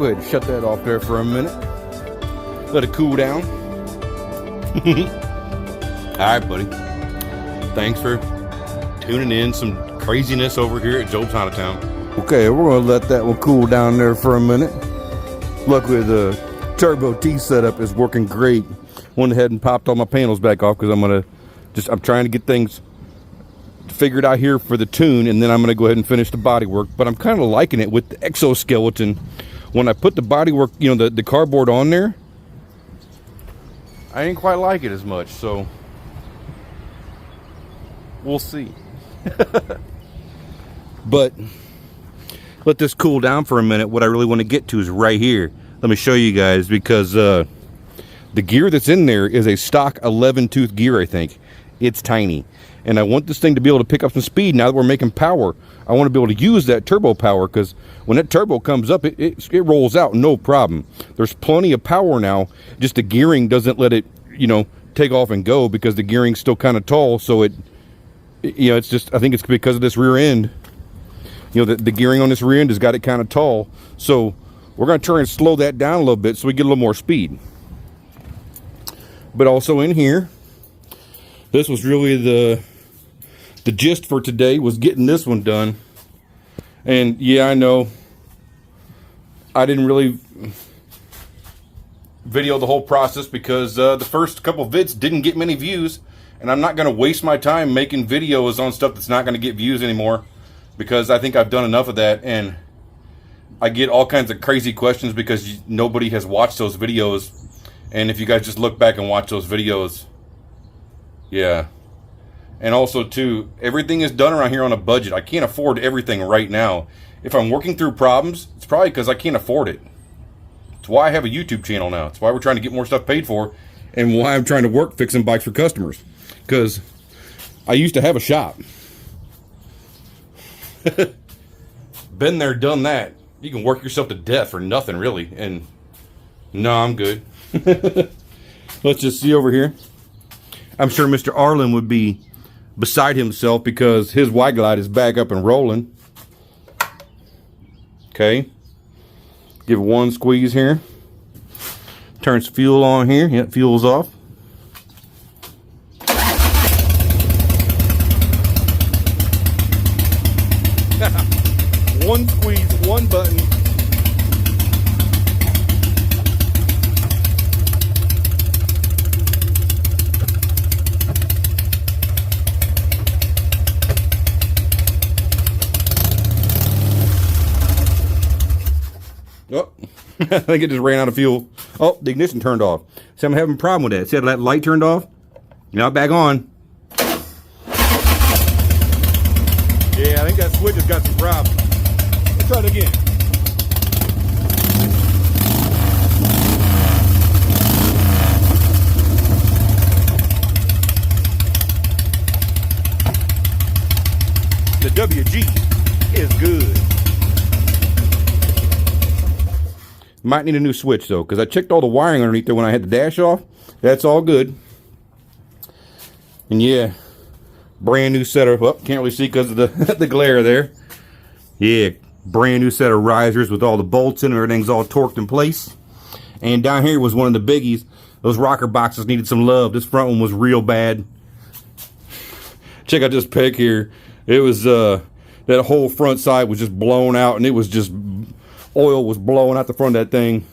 go ahead and shut that off there for a minute. Let it cool down. Alright, buddy. Thanks for tuning in. Some craziness over here at Jobe's Haunted Town. Okay, we're going to let that one cool down there for a minute. Luckily, the Turbo T setup is working great. Went ahead and popped all my panels back off because I'm trying to get things figured out here for the tune, and then I'm going to go ahead and finish the body work. But I'm kind of liking it with the exoskeleton. When I put the body work, you know, the cardboard on there, I didn't quite like it as much, so we'll see. But let this cool down for a minute. What I really want to get to is right here. Let me show you guys, because the gear that's in there is a stock 11 tooth gear, I think. It's tiny, and I want this thing to be able to pick up some speed. Now that we're making power, I want to be able to use that turbo power, because when that turbo comes up, it rolls out no problem. There's plenty of power now, just the gearing doesn't let it, you know, take off and go, because the gearing's still kind of tall. So you know, it's just, I think it's because of this rear end. You know, the gearing on this rear end has got it kind of tall. So we're going to try and slow that down a little bit so we get a little more speed. But also in here, this was really the gist for today, was getting this one done. And yeah, I know I didn't really video the whole process because the first couple vids didn't get many views, and I'm not going to waste my time making videos on stuff that's not going to get views anymore, because I think I've done enough of that, and I get all kinds of crazy questions because nobody has watched those videos. And if you guys just look back and watch those videos, yeah. And also too, everything is done around here on a budget. I can't afford everything right now. If I'm working through problems, it's probably because I can't afford it. It's why I have a YouTube channel now. It's why we're trying to get more stuff paid for, and why I'm trying to work fixing bikes for customers. Because I used to have a shop. Been there, done that. You can work yourself to death for nothing, really. And no, I'm good. Let's just see over here. I'm sure Mr. Arlen would be beside himself because his Y-Glide is back up and rolling. Okay. Give it one squeeze here. Turn some fuel on here. Yep, fuel's off. One squeeze, one button. Oh, I think it just ran out of fuel. Oh, the ignition turned off. See, I'm having a problem with that. See how that light turned off? Now back on. Yeah, I think that switch has got some problems. Let's try it again. The WG is good. Might need a new switch though, because I checked all the wiring underneath there when I had the dash off. That's all good. And yeah, brand new set of, well, can't really see because of the glare there. Yeah, brand new set of risers with all the bolts in, and everything's all torqued in place. And down here was one of the biggies. Those rocker boxes needed some love. This front one was real bad. Check out this peg here. It was that whole front side was just blown out, and it was just, oil was blowing out the front of that thing,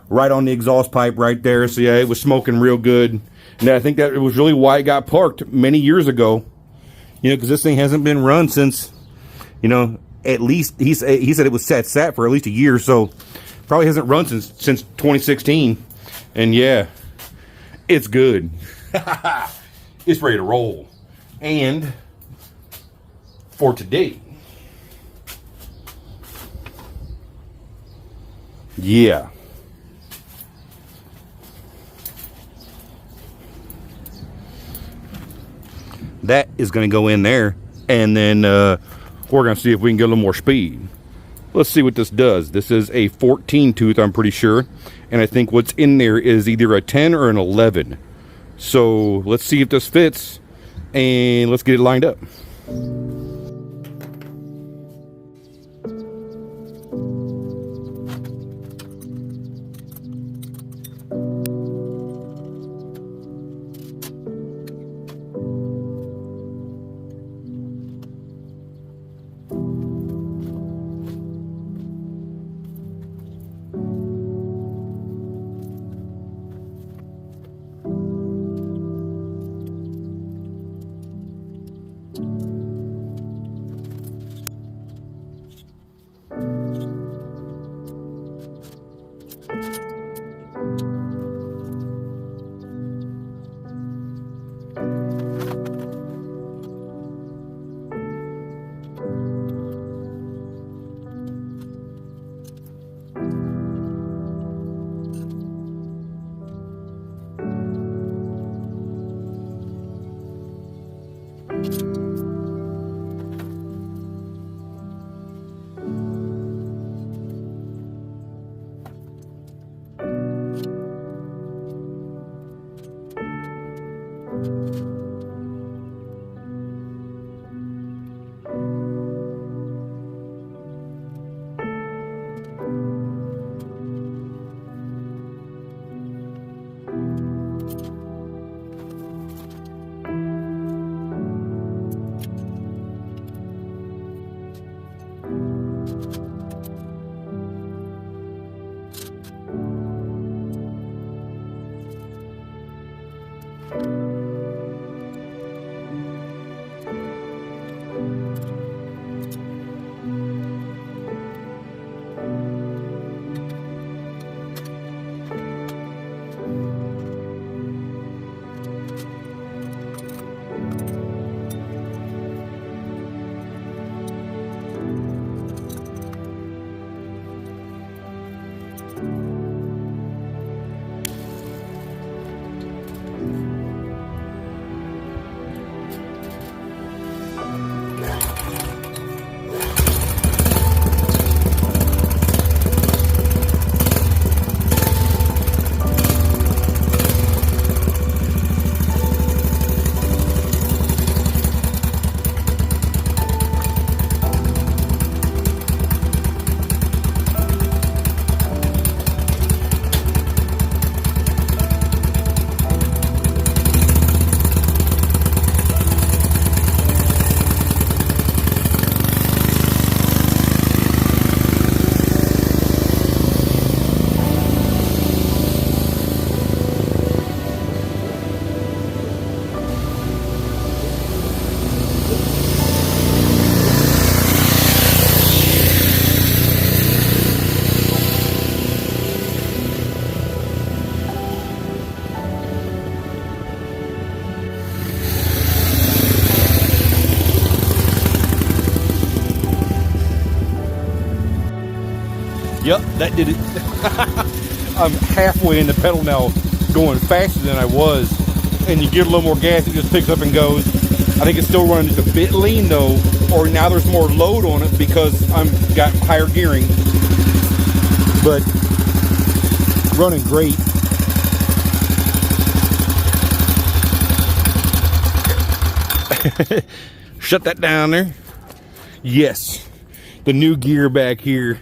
right on the exhaust pipe right there. So yeah, it was smoking real good. And I think that it was really why it got parked many years ago, you know, because this thing hasn't been run since, you know, at least he said it was sat for at least a year. So probably hasn't run since 2016. And yeah, it's good. It's ready to roll. And for today, yeah, that is going to go in there, and then we're going to see if we can get a little more speed. Let's see what this does. This is a 14 tooth, I'm pretty sure, and I think what's in there is either a 10 or an 11. So let's see if this fits, and let's get it lined up. Yep, that did it. I'm halfway in the pedal now, going faster than I was. And you give a little more gas, it just picks up and goes. I think it's still running just a bit lean though, or now there's more load on it because I'm got higher gearing. But running great. Shut that down there. Yes, the new gear back here.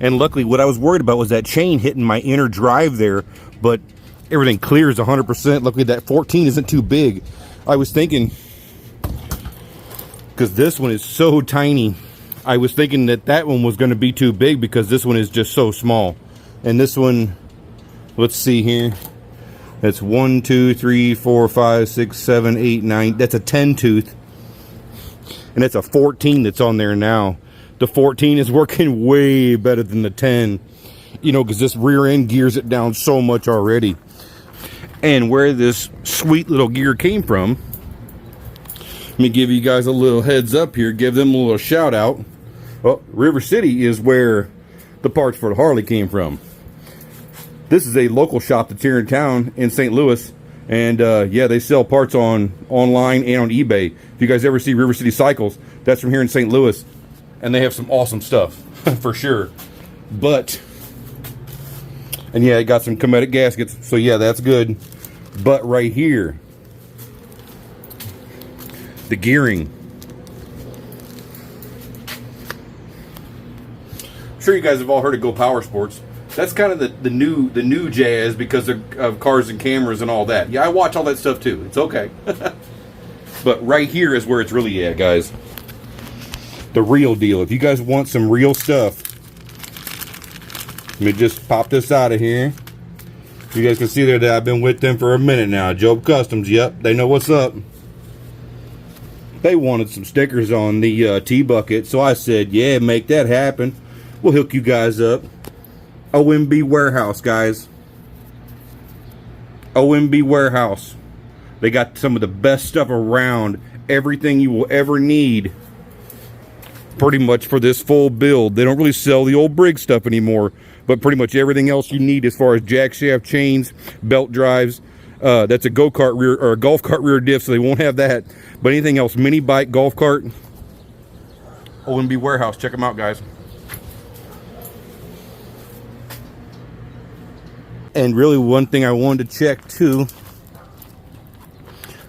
And luckily what I was worried about was that chain hitting my inner drive there, but everything clears 100%. Luckily that 14 isn't too big. I was thinking, because this one is so tiny, I was thinking that that one was going to be too big because this one is just so small. And this one, let's see here, that's 1 2 3 4 5 6 7 8 9, that's a 10 tooth, and that's a 14 that's on there now. The 14 is working way better than the 10, you know, because this rear end gears it down so much already. And where this sweet little gear came from, let me give you guys a little heads up here, give them a little shout out. Well, River City is where the parts for the Harley came from. This is a local shop that's here in town in St. Louis, and yeah, they sell parts online and on eBay. If you guys ever see River City Cycles, that's from here in St. Louis, and they have some awesome stuff for sure. But, and yeah, it got some Cometic gaskets, so yeah, that's good. But right here, the gearing. I'm sure you guys have all heard of Go Power Sports. That's kind of the new jazz because of cars and cameras and all that. Yeah, I watch all that stuff too. It's okay. But right here is where it's really at, guys. The real deal. If you guys want some real stuff, let me just pop this out of here. You guys can see there that I've been with them for a minute now. Jobe Customs, yep, they know what's up. They wanted some stickers on the T-Bucket, so I said, yeah, make that happen. We'll hook you guys up. OMB Warehouse, guys. OMB Warehouse. They got some of the best stuff around. Everything you will ever need, pretty much, for this full build. They don't really sell the old Briggs stuff anymore, but pretty much everything else you need as far as jack shaft, chains, belt drives. That's a go-kart rear, or a golf cart rear diff, so they won't have that. But anything else, mini bike, golf cart, OMB Warehouse. Check them out, guys. And really, one thing I wanted to check too,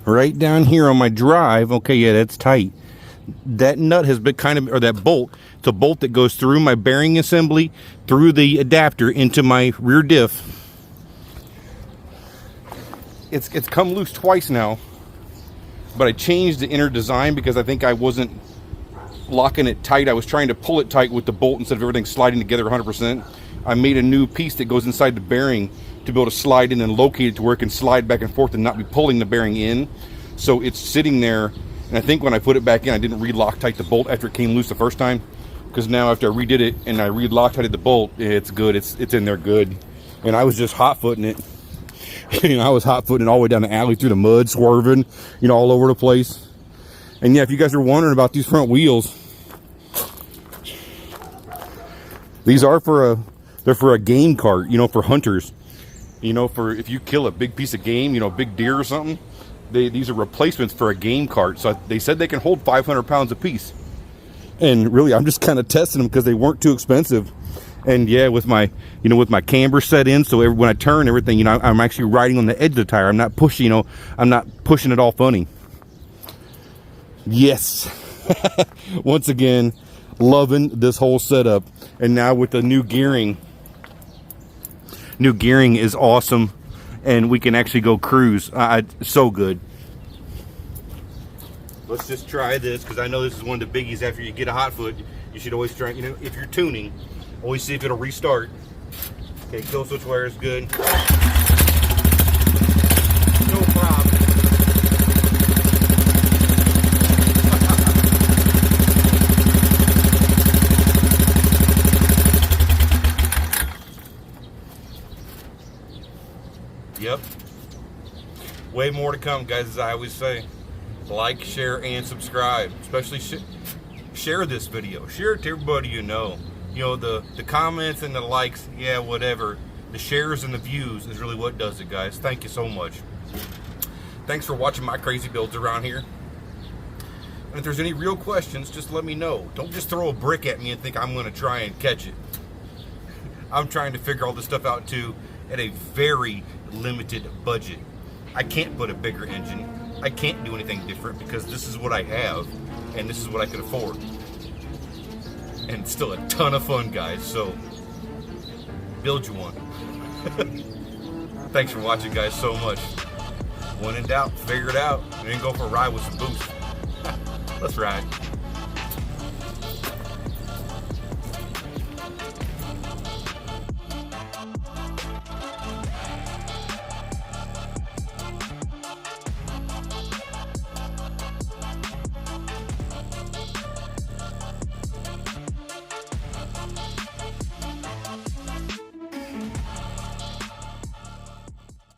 right down here on my drive, okay, yeah, that's tight. That nut has been kind of, or that bolt, it's a bolt that goes through my bearing assembly, through the adapter into my rear diff. It's come loose twice now, but I changed the inner design because I think I wasn't locking it tight. I was trying to pull it tight with the bolt instead of everything sliding together 100%. I made a new piece that goes inside the bearing to be able to slide in and locate it to where it can slide back and forth and not be pulling the bearing in. So it's sitting there, and I think when I put it back in, I didn't re-lock tight the bolt after it came loose the first time, because now after I redid it and I re-locked the bolt, it's good. It's in there good. And I was just hot-footing it. You know, I was hot-footing it all the way down the alley through the mud, swerving, you know, all over the place. And yeah, if you guys are wondering about these front wheels, these are they're for a game cart, you know, for hunters. You know, for if you kill a big piece of game, you know, a big deer or something, these are replacements for a game cart. So they said they can hold 500 pounds a piece. And really, I'm just kind of testing them because they weren't too expensive. And yeah, with my, you know, with my camber set in, so when I turn everything, you know, I'm actually riding on the edge of the tire. I'm not pushing, you know, I'm not pushing it all funny. Yes. Once again, loving this whole setup. And now with the new gearing is awesome, and we can actually go cruise. So good. Let's just try this, because I know this is one of the biggies. After you get a hot foot, you should always try, you know, if you're tuning, always see if it'll restart. Okay, kill switch wire is good. No problem. Yep. Way more to come, guys, as I always say. Like, share, and subscribe. Especially share this video. Share it to everybody you know. You know, the comments and the likes, yeah, whatever. The shares and the views is really what does it, guys. Thank you so much. Thanks for watching my crazy builds around here. And if there's any real questions, just let me know. Don't just throw a brick at me and think I'm going to try and catch it. I'm trying to figure all this stuff out too at a very limited budget. I can't put a bigger engine. I can't do anything different because this is what I have and this is what I can afford. And it's still a ton of fun, guys, so build you one. Thanks for watching, guys, so much. When in doubt, figure it out and then go for a ride with some boost. Let's ride.